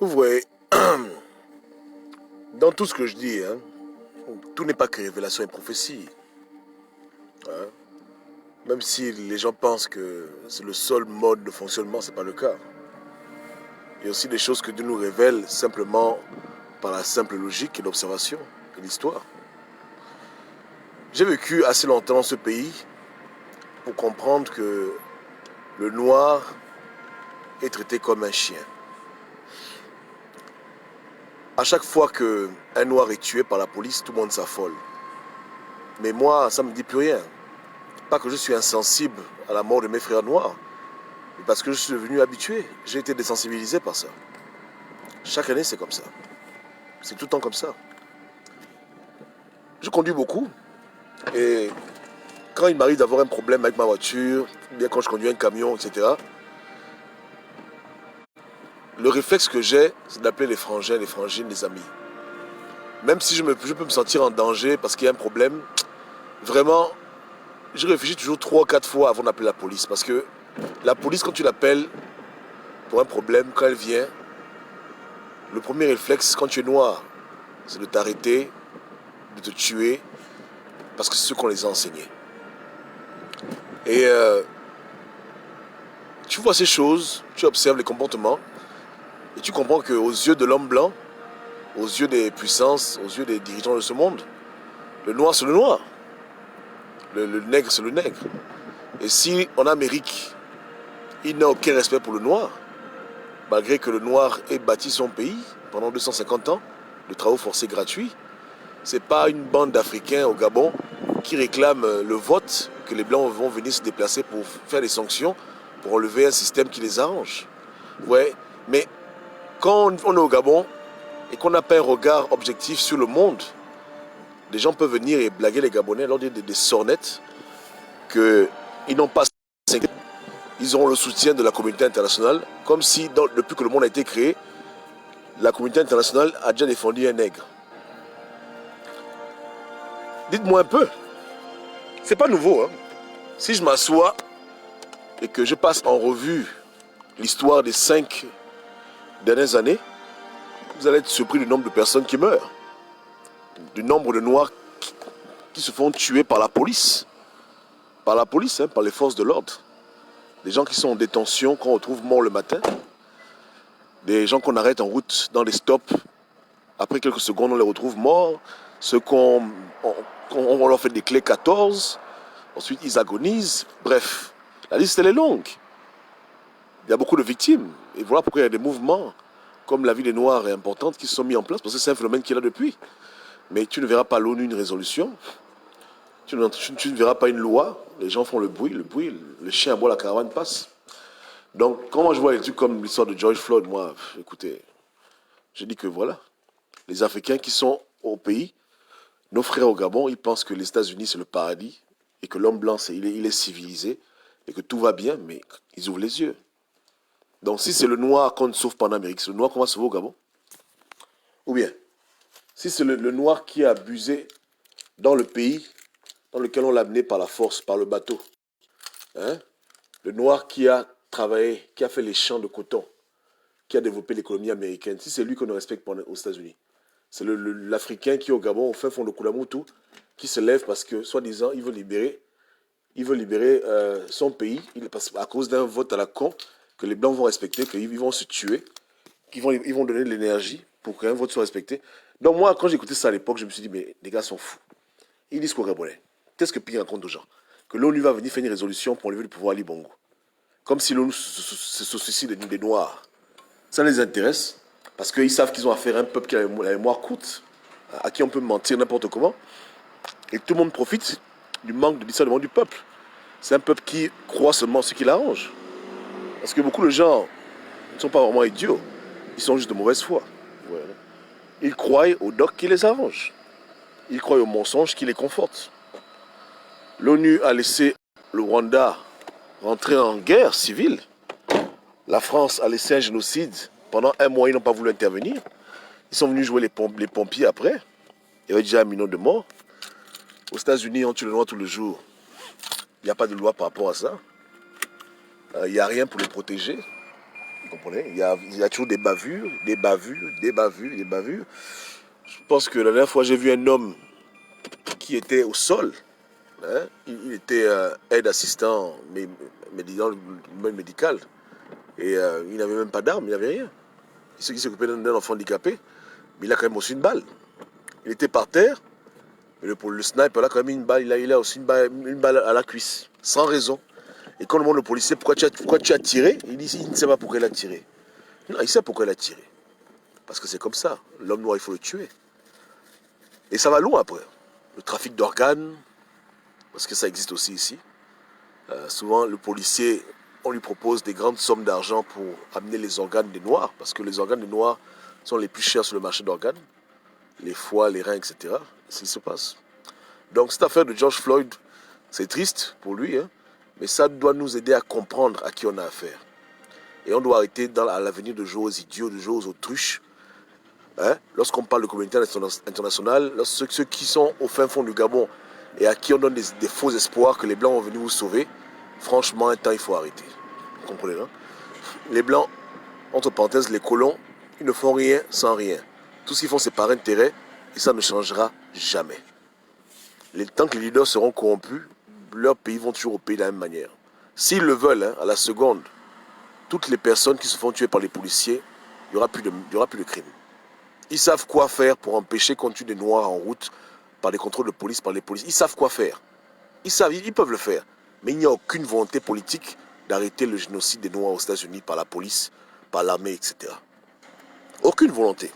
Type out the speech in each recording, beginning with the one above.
Vous voyez, dans tout ce que je dis, hein, tout n'est pas que révélation et prophétie. Hein. Même si les gens pensent que c'est le seul mode de fonctionnement, ce n'est pas le cas. Il y a aussi des choses que Dieu nous révèle simplement par la simple logique et l'observation et l'histoire. J'ai vécu assez longtemps dans ce pays pour comprendre que le noir est traité comme un chien. À chaque fois qu'un noir est tué par la police, tout le monde s'affole. Mais moi, ça ne me dit plus rien. Pas que je suis insensible à la mort de mes frères noirs, mais parce que je suis devenu habitué. J'ai été désensibilisé par ça. Chaque année, c'est comme ça. C'est tout le temps comme ça. Je conduis beaucoup et quand il m'arrive d'avoir un problème avec ma voiture, bien quand je conduis un camion, etc., le réflexe que j'ai, c'est d'appeler les frangins, les frangines, les amis. Même si je peux me sentir en danger parce qu'il y a un problème, vraiment, je réfléchis toujours 3 ou 4 fois avant d'appeler la police. Parce que la police, quand tu l'appelles pour un problème, quand elle vient, le premier réflexe, quand tu es noir, c'est de t'arrêter, de te tuer, parce que c'est ce qu'on les a enseignés. Et tu vois ces choses, tu observes les comportements, et tu comprends qu'aux yeux de l'homme blanc, aux yeux des puissances, aux yeux des dirigeants de ce monde, le noir c'est le noir, le nègre c'est le nègre. Et si en Amérique, il n'a aucun respect pour le noir, malgré que le noir ait bâti son pays pendant 250 ans, de travaux forcés gratuits, c'est pas une bande d'Africains au Gabon qui réclament le vote, que les Blancs vont venir se déplacer pour faire des sanctions, pour enlever un système qui les arrange. Ouais, mais quand on est au Gabon et qu'on n'a pas un regard objectif sur le monde, les gens peuvent venir et blaguer les Gabonais, leur dire des sornettes, qu'ils n'ont pas 5 ans, ils auront le soutien de la communauté internationale, comme si depuis que le monde a été créé, la communauté internationale a déjà défendu un nègre. Dites-moi un peu, c'est pas nouveau, hein. Si je m'assois et que je passe en revue l'histoire des 5 dernières années, vous allez être surpris du nombre de personnes qui meurent, du nombre de Noirs qui se font tuer par la police, hein, par les forces de l'ordre, des gens qui sont en détention, qu'on retrouve morts le matin, des gens qu'on arrête en route dans les stops, après quelques secondes on les retrouve morts, ceux on leur fait des clés 14, ensuite ils agonisent, bref, la liste elle est longue. Il y a beaucoup de victimes. Et voilà pourquoi il y a des mouvements, comme la vie des Noirs est importante, qui se sont mis en place, parce que c'est un phénomène qui est là depuis. Mais tu ne verras pas l'ONU une résolution, tu ne verras pas une loi, les gens font le bruit, le chien aboie, la caravane passe. Donc, quand moi je vois des trucs comme l'histoire de George Floyd, moi, écoutez, je dis que voilà, les Africains qui sont au pays, nos frères au Gabon, ils pensent que les États-Unis c'est le paradis, et que l'homme blanc, il est civilisé, et que tout va bien, mais ils ouvrent les yeux. Donc si c'est le noir qu'on ne sauve pas en Amérique, c'est le noir qu'on va sauver au Gabon. Ou bien, si c'est le noir qui a abusé dans le pays dans lequel on l'a amené par la force, par le bateau. Hein? Le noir qui a travaillé, qui a fait les champs de coton, qui a développé l'économie américaine. Si c'est lui qu'on ne respecte pas aux États-Unis, c'est l'Africain qui est au Gabon, au fin fond de Koulamoutou, qui se lève parce que, soi-disant, il veut libérer son pays, à cause d'un vote à la con, que les Blancs vont respecter, qu'ils vont se tuer, ils vont donner de l'énergie pour qu'un vote soit respecté. Donc moi, quand j'écoutais ça à l'époque, je me suis dit, mais les gars sont fous. Ils disent quoi, Gabonais? Qu'est-ce que Pierre raconte aux gens? Que l'ONU va venir faire une résolution pour enlever le pouvoir à Ali Bongo. Comme si l'ONU se soucie des Noirs. Ça les intéresse, parce qu'ils savent qu'ils ont affaire à un peuple qui a la mémoire courte, à qui on peut mentir n'importe comment. Et tout le monde profite du manque de discernement du peuple. C'est un peuple qui croit seulement ce qui l'arrange. Parce que beaucoup de gens ne sont pas vraiment idiots. Ils sont juste de mauvaise foi. Voilà. Ils croient aux docs qui les arrangent. Ils croient aux mensonges qui les confortent. L'ONU a laissé le Rwanda rentrer en guerre civile. La France a laissé un génocide. Pendant un mois, ils n'ont pas voulu intervenir. Ils sont venus jouer les pompiers après. Il y avait déjà 1 million de morts. Aux États-Unis, on tue le noir tous les jours. Il n'y a pas de loi par rapport à ça. Il n'y a rien pour les protéger. Vous comprenez? Il y a toujours des bavures, des bavures, des bavures, des bavures. Je pense que la dernière fois, j'ai vu un homme qui était au sol. Hein? Il était aide assistant dans le domaine médical. Et il n'avait même pas d'arme, il n'avait rien. Il s'occupait d'un enfant handicapé, mais il a quand même reçu une balle. Il était par terre, mais le sniper là, quand même, il a aussi une balle à la cuisse, sans raison. Et quand on demande au policier pourquoi tu as tiré, il dit il ne sait pas pourquoi il a tiré. Non, il sait pourquoi il a tiré. Parce que c'est comme ça. L'homme noir, il faut le tuer. Et ça va loin après. Le trafic d'organes, parce que ça existe aussi ici. Souvent, le policier, on lui propose des grandes sommes d'argent pour amener les organes des Noirs, parce que les organes des Noirs sont les plus chers sur le marché d'organes. Les foies, les reins, etc. C'est ce qui se passe. Donc cette affaire de George Floyd, c'est triste pour lui, hein, mais ça doit nous aider à comprendre à qui on a affaire. Et on doit arrêter à l'avenir de jouer aux idiots, de jouer aux autruches. Hein? Lorsqu'on parle de communauté internationale, ceux qui sont au fin fond du Gabon et à qui on donne des faux espoirs que les Blancs vont venir vous sauver, franchement, un temps, il faut arrêter. Vous comprenez, non? Les Blancs, entre parenthèses, les colons, ils ne font rien sans rien. Tout ce qu'ils font, c'est par intérêt, et ça ne changera jamais. Tant que les leaders seront corrompus, leurs pays vont toujours au pays de la même manière. S'ils le veulent, hein, à la seconde, toutes les personnes qui se font tuer par les policiers, il n'y aura plus de crime. Ils savent quoi faire pour empêcher qu'on tue des Noirs en route par les contrôles de police, par les policiers. Ils savent quoi faire. Ils peuvent le faire. Mais il n'y a aucune volonté politique d'arrêter le génocide des Noirs aux États-Unis par la police, par l'armée, etc. Aucune volonté.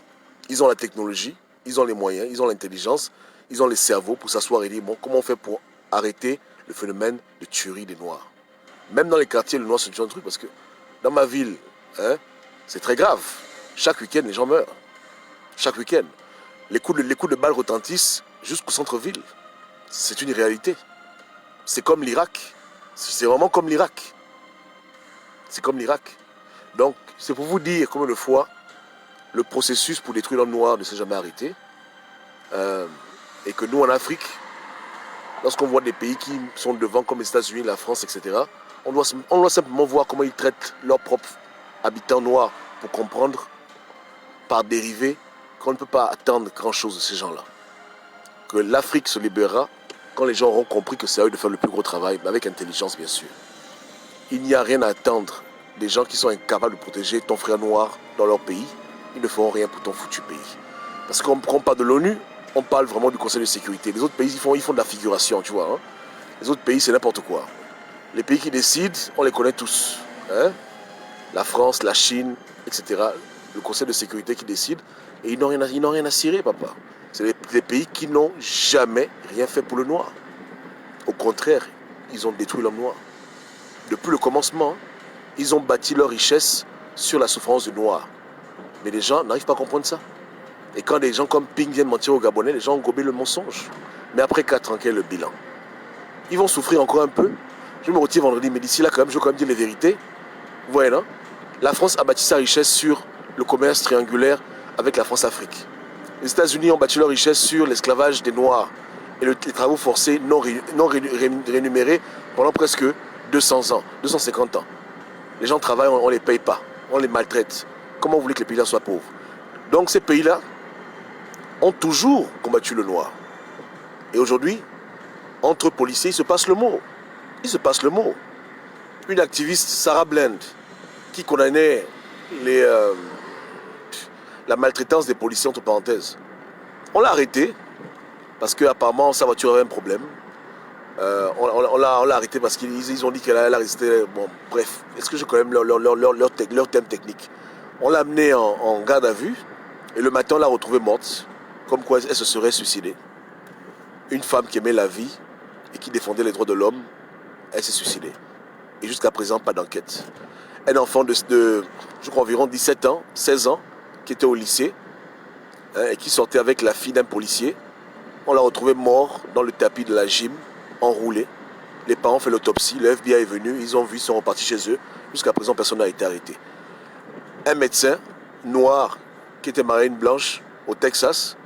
Ils ont la technologie, ils ont les moyens, ils ont l'intelligence, ils ont les cerveaux pour s'asseoir et dire bon, comment on fait pour arrêter le phénomène de tuerie des Noirs. Même dans les quartiers, les Noirs se tuent un truc parce que dans ma ville, hein, c'est très grave. Chaque week-end, les gens meurent. Chaque week-end. Les coups de balles retentissent jusqu'au centre-ville. C'est une réalité. C'est comme l'Irak. C'est vraiment comme l'Irak. C'est comme l'Irak. Donc, c'est pour vous dire combien de fois le processus pour détruire l'homme noir ne s'est jamais arrêté. Et que nous, en Afrique, lorsqu'on voit des pays qui sont devant, comme les États-Unis, la France, etc., on doit simplement voir comment ils traitent leurs propres habitants noirs pour comprendre, par dérivé, qu'on ne peut pas attendre grand-chose de ces gens-là. Que l'Afrique se libérera quand les gens auront compris que c'est à eux de faire le plus gros travail, mais avec intelligence, bien sûr. Il n'y a rien à attendre des gens qui sont incapables de protéger ton frère noir dans leur pays. Ils ne feront rien pour ton foutu pays. Parce qu'on parle de l'ONU, on parle vraiment du Conseil de sécurité. Les autres pays, ils font de la figuration, tu vois. Hein? Les autres pays, c'est n'importe quoi. Les pays qui décident, on les connaît tous. Hein? La France, la Chine, etc. Le Conseil de sécurité qui décide. Et ils n'ont rien à cirer, papa. C'est des pays qui n'ont jamais rien fait pour le noir. Au contraire, ils ont détruit l'homme noir. Depuis le commencement, ils ont bâti leur richesse sur la souffrance du noir. Mais les gens n'arrivent pas à comprendre ça. Et quand des gens comme Ping viennent mentir aux Gabonais, les gens ont gobé le mensonge. Mais après 4 ans, quel est le bilan? Ils vont souffrir encore un peu. Je me retire vendredi, mais d'ici là, quand même, je veux quand même dire les vérités. Vous voyez, non? La France a bâti sa richesse sur le commerce triangulaire avec la France-Afrique. Les États-Unis ont bâti leur richesse sur l'esclavage des Noirs et les travaux forcés non rémunérés pendant presque 200 ans, 250 ans. Les gens travaillent, on ne les paye pas, on les maltraite. Comment vous voulez que les pays-là soient pauvres? Donc ces pays-là ont toujours combattu le noir. Et aujourd'hui, entre policiers, il se passe le mot. Il se passe le mot. Une activiste, Sarah Blend, qui condamnait la maltraitance des policiers, entre parenthèses. On l'a arrêtée parce qu'apparemment sa voiture avait un problème. On l'a arrêtée parce qu'ils ont dit qu'elle a résisté. Bon, bref, est-ce que je connais leur thème technique? On l'a amenée en garde à vue et le matin on l'a retrouvée morte, comme quoi elle se serait suicidée. Une femme qui aimait la vie et qui défendait les droits de l'homme, elle s'est suicidée. Et jusqu'à présent, pas d'enquête. Un enfant de je crois, environ 17 ans, 16 ans, qui était au lycée, hein, et qui sortait avec la fille d'un policier. On l'a retrouvé mort dans le tapis de la gym, enroulé. Les parents ont fait l'autopsie, le FBI est venu, ils ont vu, ils sont repartis chez eux. Jusqu'à présent, personne n'a été arrêté. Un médecin noir qui était marié à une blanche au Texas,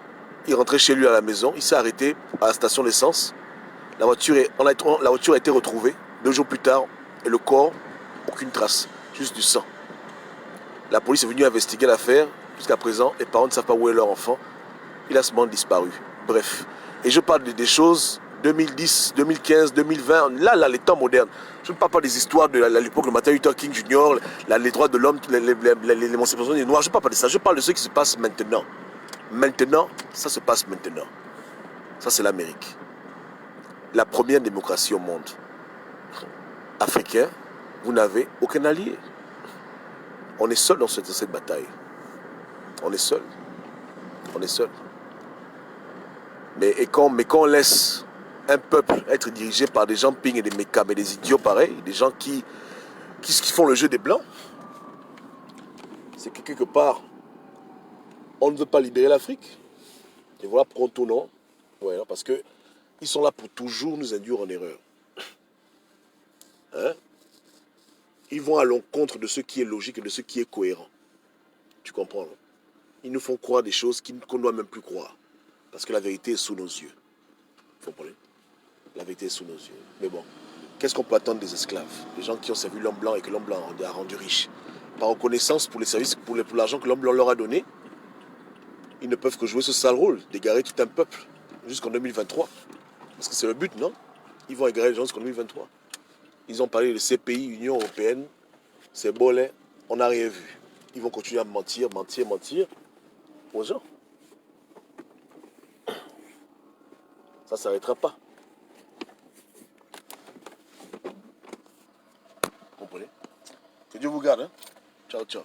il rentrait chez lui à la maison, il s'est arrêté à la station d'essence. La voiture a été retrouvée 2 jours plus tard et le corps, aucune trace, juste du sang. La police est venue investiguer l'affaire. Jusqu'à présent, les parents ne savent pas où est leur enfant. Il a seulement disparu. Bref. Et je parle des choses 2010, 2015, 2020. Là, les temps modernes. Je ne parle pas des histoires de l'époque de Martin Luther King Jr., les droits de l'homme, l'émancipation des Noirs. Je ne parle pas de ça. Je parle de ce qui se passe maintenant. Maintenant, ça se passe maintenant. Ça, c'est l'Amérique. La première démocratie au monde. Africain, vous n'avez aucun allié. On est seul dans cette bataille. On est seul. On est seul. Mais quand on laisse un peuple être dirigé par des gens ping et des mécams et des idiots pareils, des gens qui font le jeu des blancs, c'est que quelque part, on ne veut pas libérer l'Afrique. Et voilà pourquoi on tourne rond. Ouais, parce qu'ils sont là pour toujours nous induire en erreur. Hein? Ils vont à l'encontre de ce qui est logique et de ce qui est cohérent. Tu comprends? Non? Ils nous font croire des choses qu'on ne doit même plus croire. Parce que la vérité est sous nos yeux. Vous comprenez? La vérité est sous nos yeux. Mais bon, qu'est-ce qu'on peut attendre des esclaves? Des gens qui ont servi l'homme blanc et que l'homme blanc a rendu riche. Par reconnaissance pour les services, pour l'argent que l'homme blanc leur a donné, ils ne peuvent que jouer ce sale rôle, d'égarer tout un peuple jusqu'en 2023. Parce que c'est le but, non? Ils vont égarer les gens jusqu'en 2023. Ils ont parlé de CPI, Union Européenne, c'est bolé, on n'a rien vu. Ils vont continuer à mentir aux gens. Ça ne s'arrêtera pas. Vous comprenez? Que Dieu vous garde. Hein? Ciao, ciao.